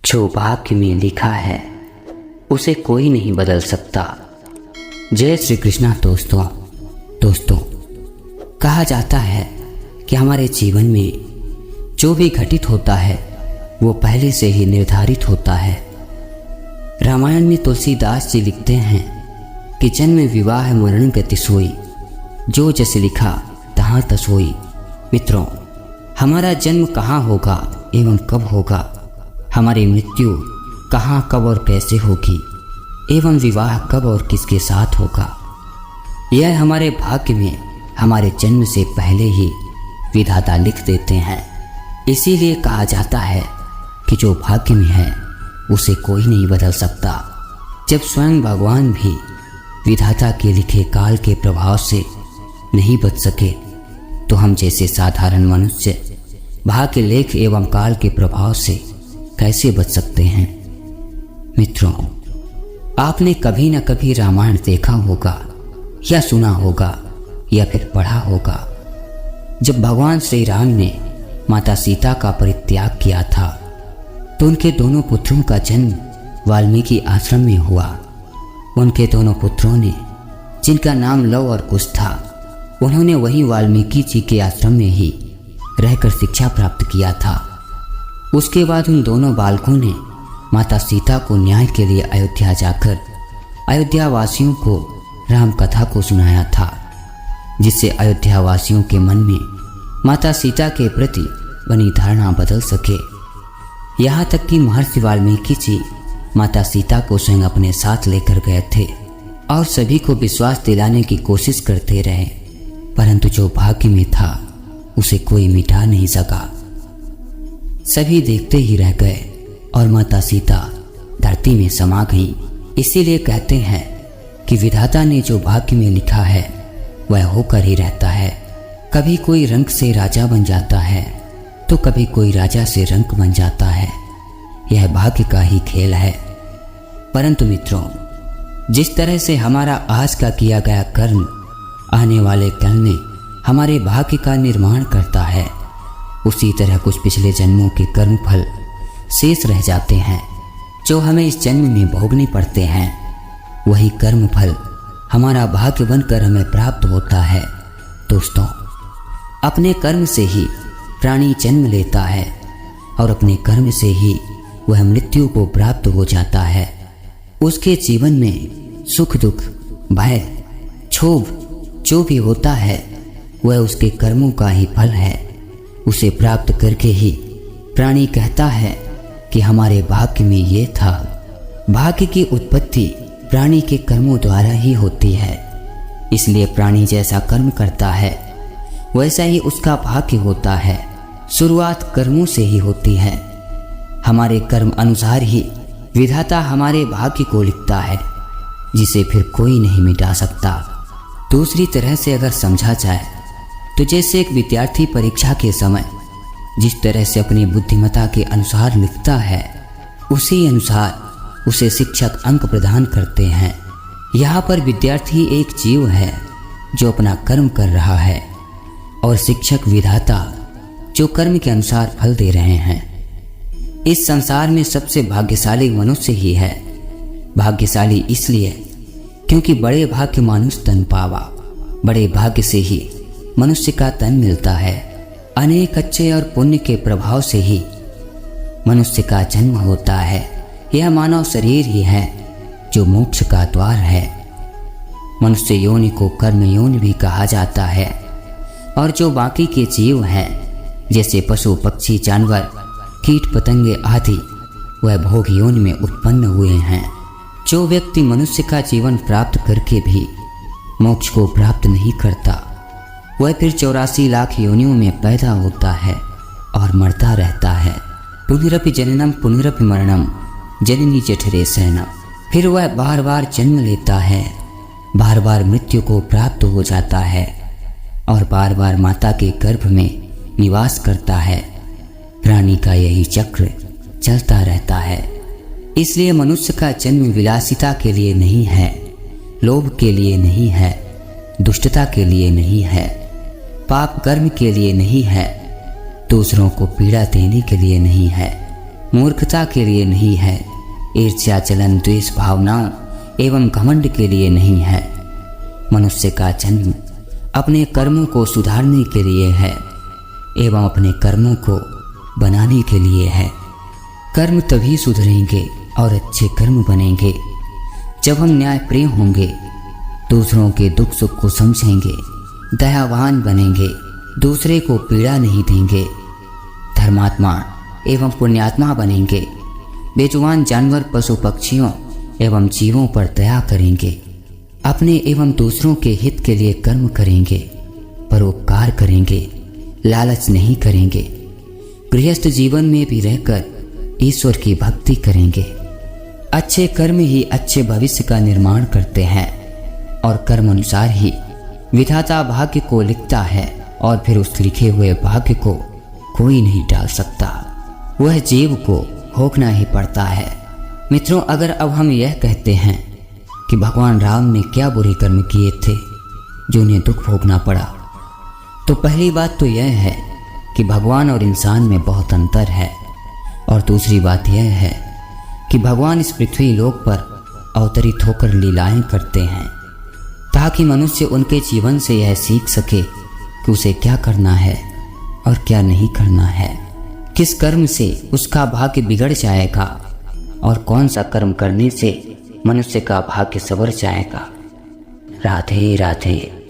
जो भाग्य में लिखा है उसे कोई नहीं बदल सकता। जय श्री कृष्णा। दोस्तों कहा जाता है कि हमारे जीवन में जो भी घटित होता है वो पहले से ही निर्धारित होता है। रामायण में तुलसीदास जी लिखते हैं कि जन्म विवाह मरण गति सोई, जो जस लिखा तहाँ तसोई। मित्रों, हमारा जन्म कहाँ होगा एवं कब होगा, हमारी मृत्यु कहाँ कब और कैसे होगी, एवं विवाह कब और किसके साथ होगा, यह हमारे भाग्य में हमारे जन्म से पहले ही विधाता लिख देते हैं। इसीलिए कहा जाता है कि जो भाग्य में है उसे कोई नहीं बदल सकता। जब स्वयं भगवान भी विधाता के लिखे काल के प्रभाव से नहीं बच सके तो हम जैसे साधारण मनुष्य भाग्य लेख एवं काल के प्रभाव से कैसे बच सकते हैं। मित्रों, आपने कभी न कभी रामायण देखा होगा या सुना होगा या फिर पढ़ा होगा। जब भगवान श्री राम ने माता सीता का परित्याग किया था तो उनके दोनों पुत्रों का जन्म वाल्मीकि आश्रम में हुआ। उनके दोनों पुत्रों ने, जिनका नाम लव और कुश था, उन्होंने वही वाल्मीकि जी के आश्रम में ही रहकर शिक्षा प्राप्त किया था। उसके बाद उन दोनों बालकों ने माता सीता को न्याय के लिए अयोध्या जाकर अयोध्या वासियों को राम कथा को सुनाया था, जिससे अयोध्या वासियों के मन में माता सीता के प्रति बनी धारणा बदल सके। यहाँ तक कि महर्षि वाल्मीकि जी माता सीता को स्वयं अपने साथ लेकर गए थे और सभी को विश्वास दिलाने की कोशिश करते रहे, परंतु जो भाग्य में था उसे कोई मिटा नहीं सका। सभी देखते ही रह गए और माता सीता धरती में समा गई। इसीलिए कहते हैं कि विधाता ने जो भाग्य में लिखा है वह होकर ही रहता है। कभी कोई रंक से राजा बन जाता है तो कभी कोई राजा से रंक बन जाता है। यह भाग्य का ही खेल है। परंतु मित्रों, जिस तरह से हमारा आज का किया गया कर्म आने वाले कल में हमारे भाग्य का निर्माण करता है, उसी तरह कुछ पिछले जन्मों के कर्म फल शेष रह जाते हैं जो हमें इस जन्म में भोगने पड़ते हैं। वही कर्म फल हमारा भाग्य बनकर हमें प्राप्त होता है। दोस्तों, अपने कर्म से ही प्राणी जन्म लेता है और अपने कर्म से ही वह मृत्यु को प्राप्त हो जाता है। उसके जीवन में सुख दुख भय क्षोभ जो भी होता है वह उसके कर्मों का ही फल है। उसे प्राप्त करके ही प्राणी कहता है कि हमारे भाग्य में ये था। भाग्य की उत्पत्ति प्राणी के कर्मों द्वारा ही होती है। इसलिए प्राणी जैसा कर्म करता है वैसा ही उसका भाग्य होता है। शुरुआत कर्मों से ही होती है। हमारे कर्म अनुसार ही विधाता हमारे भाग्य को लिखता है, जिसे फिर कोई नहीं मिटा सकता। दूसरी तरह से अगर समझा जाए तो जैसे एक विद्यार्थी परीक्षा के समय जिस तरह से अपनी बुद्धिमत्ता के अनुसार लिखता है, उसी अनुसार उसे शिक्षक अंक प्रदान करते हैं। यहाँ पर विद्यार्थी एक जीव है जो अपना कर्म कर रहा है और शिक्षक विधाता जो कर्म के अनुसार फल दे रहे हैं। इस संसार में सबसे भाग्यशाली मनुष्य ही है। भाग्यशाली इसलिए क्योंकि बड़े भाग्य मानुष तन पावा। बड़े भाग्य से ही मनुष्य का तन मिलता है। अनेक अच्छे और पुण्य के प्रभाव से ही मनुष्य का जन्म होता है। यह मानव शरीर ही है जो मोक्ष का द्वार है। मनुष्य योनि को कर्म योनि भी कहा जाता है और जो बाकी के जीव हैं जैसे पशु पक्षी जानवर कीट पतंगे आदि वह भोग योनि में उत्पन्न हुए हैं। जो व्यक्ति मनुष्य का जीवन प्राप्त करके भी मोक्ष को प्राप्त नहीं करता वह फिर 84 लाख योनियों में पैदा होता है और मरता रहता है। पुनरपि जननम पुनरपि मरणम जननी जठरे शयनम। फिर वह बार बार जन्म लेता है, बार बार मृत्यु को प्राप्त हो जाता है और बार बार माता के गर्भ में निवास करता है। प्राणी का यही चक्र चलता रहता है। इसलिए मनुष्य का जन्म विलासिता के लिए नहीं है, लोभ के लिए नहीं है, दुष्टता के लिए नहीं है, पाप कर्म के लिए नहीं है, दूसरों को पीड़ा देने के लिए नहीं है, मूर्खता के लिए नहीं है, ईर्ष्या, जलन, द्वेष भावनाओं एवं घमंड के लिए नहीं है। मनुष्य का जन्म अपने कर्मों को सुधारने के लिए है एवं अपने कर्मों को बनाने के लिए है। कर्म तभी सुधरेंगे और अच्छे कर्म बनेंगे जब हम न्याय प्रिय होंगे, दूसरों के दुख सुख को समझेंगे, दयावान बनेंगे, दूसरे को पीड़ा नहीं देंगे, धर्मात्मा एवं पुण्यात्मा बनेंगे, बेजुबान जानवर, पशु पक्षियों एवं जीवों पर दया करेंगे, अपने एवं दूसरों के हित के लिए कर्म करेंगे, परोपकार करेंगे, लालच नहीं करेंगे, गृहस्थ जीवन में भी रहकर ईश्वर की भक्ति करेंगे। अच्छे कर्म ही अच्छे भविष्य का निर्माण करते हैं और कर्म अनुसार ही विधाता भाग्य को लिखता है और फिर उस लिखे हुए भाग्य को कोई नहीं टाल सकता, वह जीव को भोगना ही पड़ता है। मित्रों, अगर अब हम यह कहते हैं कि भगवान राम ने क्या बुरे कर्म किए थे जो उन्हें दुख भोगना पड़ा, तो पहली बात तो यह है कि भगवान और इंसान में बहुत अंतर है, और दूसरी बात यह है कि भगवान इस पृथ्वी लोक पर अवतरित होकर लीलाएं करते हैं ताकि मनुष्य उनके जीवन से यह सीख सके कि उसे क्या करना है और क्या नहीं करना है, किस कर्म से उसका भाग्य बिगड़ जाएगा और कौन सा कर्म करने से मनुष्य का भाग्य संवर जाएगा। राधे राधे।